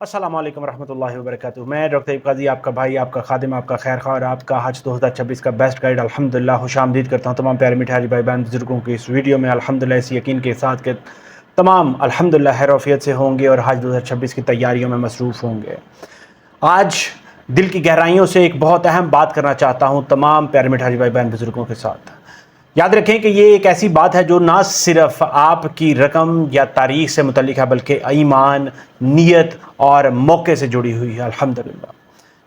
अस्सलाम वालेकुम रहमतुल्लाहि व बरकातुहू। मैं डॉक्टर तैयब काजी, आपका भाई, आपका खादिम, आपका खैर खा और आपका हज 2026 का बेस्ट गाइड अल्हम्दुलिल्लाह खुशामदीद करता हूँ तमाम प्यारे मिठाई भाई बहन बुजुर्गों की इस वीडियो में। अल्हम्दुलिल्लाह इस यकीन के साथ कि तमाम अल्हम्दुलिल्लाह खैरियत से होंगे और हज 2026 की तैयारियों में मसरूफ़ होंगे। आज दिल की गहराइयों से एक बहुत अहम बात करना चाहता हूँ तमाम प्यारे मिठाई भाई बहन बुजुर्गों के साथ। याद रखें कि ये एक ऐसी बात है जो ना सिर्फ आपकी रकम या तारीख से मुतल्लिक है बल्कि ईमान, नीयत और मौके से जुड़ी हुई है। अल्हम्दुलिल्लाह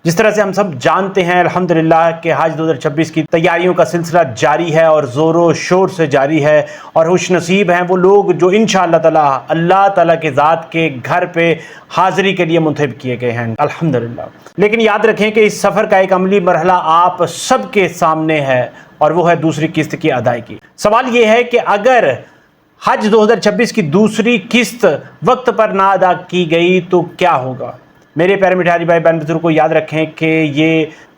जिस तरह से हम सब जानते हैं अल्हम्दुलिल्लाह कि हज 2026 की तैयारियों का सिलसिला जारी है और ज़ोरों शोर से जारी है, और खुशनसीब हैं वो लोग जो इंशाअल्लाह ताला अल्लाह ताला के ज़ात के घर पे हाज़िरी के लिए मुंतखब किए गए हैं अल्हम्दुलिल्लाह। लेकिन याद रखें कि इस सफ़र का एक अमली मरहला आप सबके सामने है और वो है दूसरी किस्त की अदायगी। सवाल ये है कि अगर हज 2026 की दूसरी किस्त वक्त पर ना अदा की गई तो क्या होगा। मेरे प्यारे मिठाई भाई बहन बुजुर्ग को याद रखें कि ये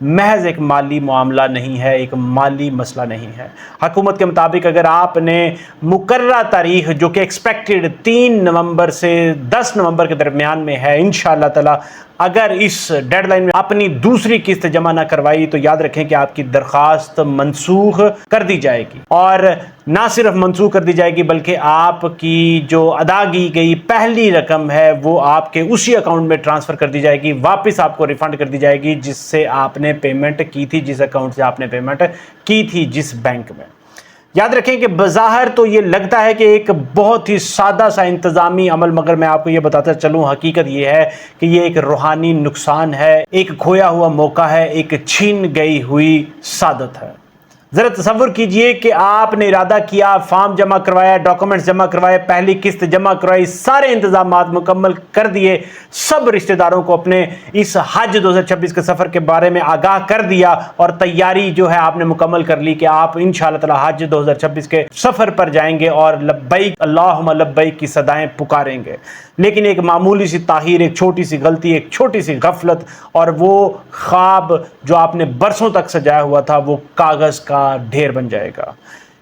महज एक माली मामला नहीं है, एक माली मसला नहीं है। हुकूमत के मुताबिक अगर आपने मुकर्रर तारीख जो कि एक्सपेक्टेड 3 नवंबर से 10 नवंबर के दरमियान में है, इंशाअल्लाह ताला अगर इस डेडलाइन में अपनी दूसरी किस्त जमा ना करवाई तो याद रखें कि आपकी दरख्वास्त मनसूख कर दी जाएगी, और ना सिर्फ मनसूख कर दी जाएगी बल्कि आपकी जो अदा की गई पहली रकम है वो आपके उसी अकाउंट में ट्रांसफ़र कर दी जाएगी, वापस आपको रिफ़ंड कर दी जाएगी जिससे आपने पेमेंट की थी, जिस अकाउंट से आपने पेमेंट की थी, जिस बैंक में। याद रखें कि बज़ाहिर तो ये लगता है कि एक बहुत ही सादा सा इंतज़ामी अमल, मगर मैं आपको ये बताता चलूँ हकीकत ये है कि ये एक रूहानी नुकसान है, एक खोया हुआ मौका है, एक छीन गई हुई सादत है। ज़रा तसव्वुर कीजिए कि आपने इरादा किया, फॉर्म जमा करवाया, डॉक्यूमेंट्स जमा करवाए, पहली किस्त जमा करवाई, सारे इंतजामात मुकम्मल कर दिए, सब रिश्तेदारों को अपने इस हज 2026 के सफ़र के बारे में आगाह कर दिया और तैयारी जो है आपने मुकम्मल कर ली कि आप इंशाअल्लाह ताला हज 2026 के सफ़र पर जाएंगे और लब्बैक अल्लाहुम्मा लब्बैक की सदाएं पुकारेंगे। लेकिन एक मामूली सी ताहीर, एक छोटी सी गलती, एक छोटी सी गफलत और वो ख्वाब जो आपने बरसों तक सजाया हुआ था वो कागज़ का ढेर बन जाएगा।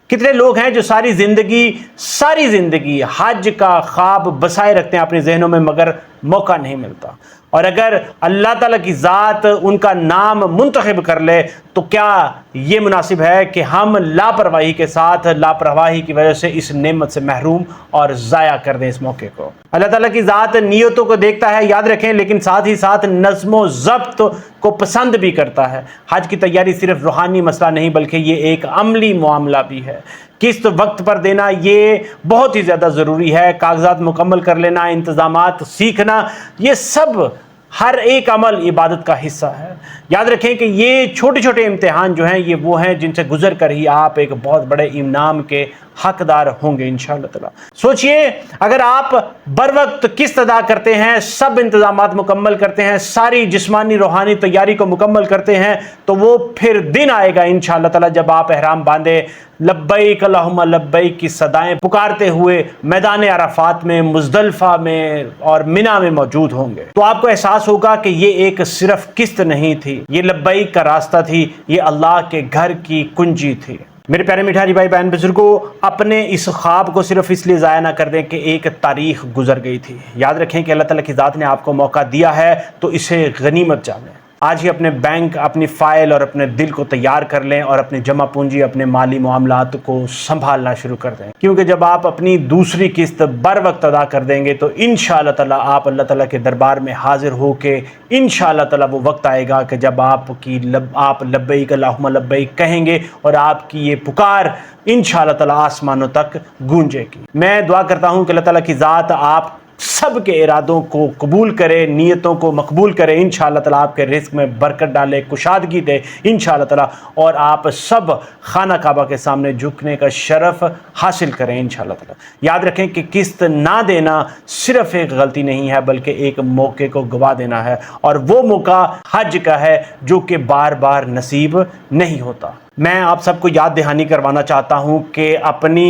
कितने लोग हैं जो सारी ज़िंदगी हज का ख्वाब बसाए रखते हैं अपने जहनों में, मगर मौका नहीं मिलता। और अगर अल्लाह ताला की ज़ात उनका नाम मुंतखब कर ले तो क्या ये मुनासिब है कि हम लापरवाही के साथ, लापरवाही की वजह से इस नेमत से महरूम और ज़ाया कर दें इस मौके को। अल्लाह ताला की ज़ात नीयतों को देखता है, याद रखें, लेकिन साथ ही साथ नज़्म व ज़ब्त को पसंद भी करता है। हज की तैयारी सिर्फ रूहानी मसला नहीं बल्कि ये एक अमली मामला भी है। किस्त वक्त पर देना ये बहुत ही ज़्यादा ज़रूरी है, कागजात मुकम्मल कर लेना, इंतज़ामात सीखना, ये सब हर एक अमल इबादत का हिस्सा है। याद रखें कि ये छोटे छोटे इम्तिहान जो हैं ये वो हैं जिनसे गुजर कर ही आप एक बहुत बड़े इनाम के हकदार होंगे इंशाअल्लाह ताला। सोचिए, अगर आप बर वक्त किस्त अदा करते हैं, सब इंतजामात मुकम्मल करते हैं, सारी जिस्मानी रूहानी तैयारी को मुकम्मल करते हैं, तो वो फिर दिन आएगा इंशाअल्लाह ताला जब आप एहराम बांधे लब्बैक अल्लाहुम्मा लब्बैक की सदाएं पुकारते हुए मैदान अराफात में, मुज़दलिफ़ा में और मिना में मौजूद होंगे। तो आपको एहसास होगा कि ये एक सिर्फ किस्त नहीं थी, ये लब्बैक का रास्ता थी, ये अल्लाह के घर की कुंजी थी। मेरे प्यारे मिठाई भाई बहन बुजुर्गों, अपने इस ख्वाब को सिर्फ इसलिए ज़ाया ना कर दें कि एक तारीख गुजर गई थी। याद रखें कि अल्लाह ताला की ज़ात ने आपको मौका दिया है तो इसे गनीमत जानें। आज ही अपने बैंक, अपनी फ़ाइल और अपने दिल को तैयार कर लें और अपनी जमा पूंजी, अपने माली मामलात को संभालना शुरू कर दें, क्योंकि जब आप अपनी दूसरी किस्त बर वक्त अदा कर देंगे तो इंशाअल्लाह ताला आप अल्लाह ताला के दरबार में हाजिर होके इंशाअल्लाह ताला वो वक्त आएगा कि जब आप लब्बैक अल्लाहुम्मा लब्बैक कहेंगे और आपकी ये पुकार इंशाअल्लाह ताला आसमानों तक गूंजेगी। मैं दुआ करता हूँ कि अल्लाह ताला की ज़ात आप सब के इरादों को कबूल करे, नीयतों को मकबूल करे, इंशाअल्लाह ताला आपके रिज़्क़ में बरकत डाले, कुशादगी दे इंशाअल्लाह ताला, और आप सब खाना काबा के सामने झुकने का शरफ़ हासिल करें इंशाअल्लाह ताला। याद रखें कि किस्त ना देना सिर्फ एक गलती नहीं है बल्कि एक मौके को गवा देना है, और वो मौका हज का है जो कि बार बार नसीब नहीं होता। मैं आप सबको याद दहानी करवाना चाहता हूं कि अपनी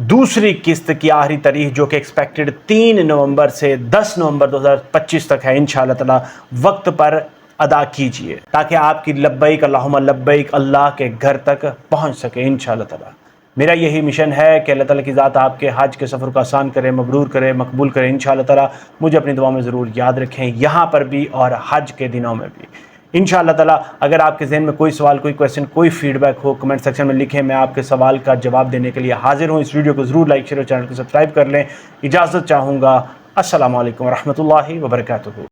दूसरी किस्त की आखिरी तारीख जो कि एक्सपेक्टेड 3 नवंबर से 10 नवंबर 2025 तक है, इंशाअल्लाह ताला वक्त पर अदा कीजिए ताकि आपकी लब्बैक अल्लाहुम्मा लब्बैक अल्लाह के घर तक पहुंच सके इंशाअल्लाह ताला। میرا یہی مشن ہے کہ اللہ تعالیٰ کی ذات آپ کے حج کے سفر کو آسان کرے، مبرور کرے، مقبول کرے انشاءاللہ تعالیٰ۔ مجھے اپنی دعا میں ضرور یاد رکھیں، یہاں پر بھی اور حج کے دنوں میں بھی انشاءاللہ تعالیٰ۔ اگر آپ کے ذہن میں کوئی سوال، کوئی کویسچن، کوئی فیڈ بیک ہو، کمنٹ سیکشن میں لکھیں، میں آپ کے سوال کا جواب دینے کے لیے حاضر ہوں۔ اس ویڈیو کو ضرور لائک، شیئر اور چینل کو سبسکرائب کر لیں۔ اجازت چاہوں گا، السلام علیکم ورحمۃ اللہ وبرکاتہ۔